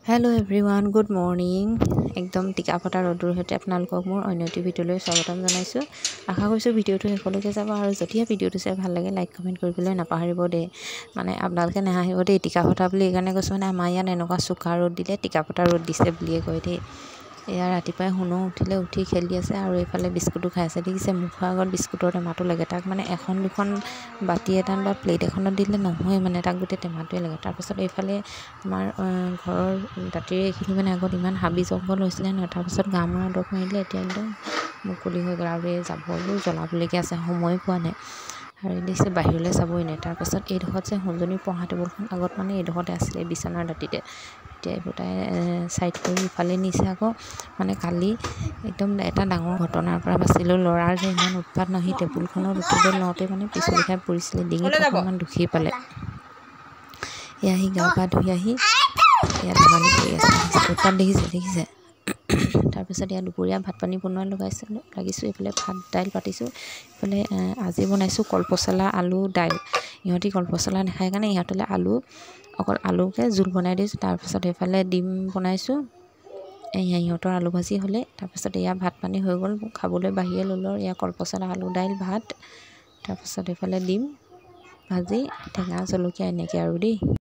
Hello' everyone, good morning. একদম টিকা ফটা ৰ'দৰ সৈতে আপোনালোকক মোৰ অন্য এটি ভিডিঅ'লৈ স্বাগতম জনাইছোঁ। আশা কৰিছোঁ ভিডিঅ'টো শেষলৈকে যাব আৰু যদিহে ভিডিঅ'টো চাই ভাল লাগে লাইক কমেণ্ট কৰিবলৈ নাপাহৰিব দেই। মানে আপোনালোকে নাহাঁহিব দেই, টিকা ফটা বুলি এইকাৰণে কৈছোঁ মানে আমাৰ ইয়াত এনেকুৱা চোকা ৰ'দ দিলে টিকা ফটা ৰ'দ দিছে বুলিয়ে কয় দেই। এয়া ৰাতিপুৱাই শুনো উঠিলে, উঠি খেলি আছে আৰু এইফালে বিস্কুটো খাই আছে। দেখিছে মুখৰ আগত বিস্কুটৰ টেমাটো লাগে, তাক মানে এখন দুখন বাতি এটাত বা প্লেট এখনত দিলে নহয়, মানে তাক গোটেই টেমাটোৱে লাগে। তাৰপাছত এইফালে আমাৰ ঘৰৰ দাঁতিৰে এইখিনি মানে আগত ইমান হাবি জংঘল হৈছিলে নহয়, তাৰপাছত ঘাঁহ মৰা দৰৱ মাৰিলে, এতিয়া একদম মুকলি হৈ গ'ল। আৰু এই জাবৰবোৰ জ্বলাবলৈকে আছে, সময় পোৱা নাই। আৰু দেখিছে বাহিৰলৈ চাবই নাই। তাৰপাছত এইডোখৰত যে সোণজনী পঢ়া টেবুলখন আগত মানে এইডোখৰতে আছিলে, বিচনাৰ দাঁতিতে। এতিয়া এইবোৰ তাই ছাইড কৰি ইফালে নিছে আকৌ। মানে কালি একদম এটা ডাঙৰ ঘটনাৰ পৰা বাচিলোঁ। ল'ৰাৰ যে ইমান উৎপাত নহয়, টেবুলখনত উঠিব লওঁতে মানে পিছলি খাই পৰিছিলে, ডিঙিত অকণমান দুখি পালে। এয়া সি গা পা ধুই আহি ইয়াত ধেমালি কৰি আছে, উৎপাত দেখিছে। তাৰপিছত ইয়াত দুপৰীয়া ভাত পানী বনোৱা লাগিছোঁ। এইফালে ভাত দাইল পাতিছোঁ। এইফালে আজি বনাইছোঁ কলপচলা, আলু, দাইল। ইহঁতি কলপচলা নাখায় কাৰণে ইহঁতলৈ অকল আলুকে জোল বনাই দিছোঁ। তাৰপিছত এইফালে ডিম বনাইছোঁ। ইহঁতৰ আলু ভাজি হ'লে। তাৰপিছত এয়া ভাত পানী হৈ গ'ল, খাবলৈ বাহিৰে ল'লোঁ। এয়া কলপচলা, আলু, দাইল, ভাত। তাৰপিছত এইফালে ডিম ভাজি, টেঙা জলকীয়া এনেকৈ আৰু দেই।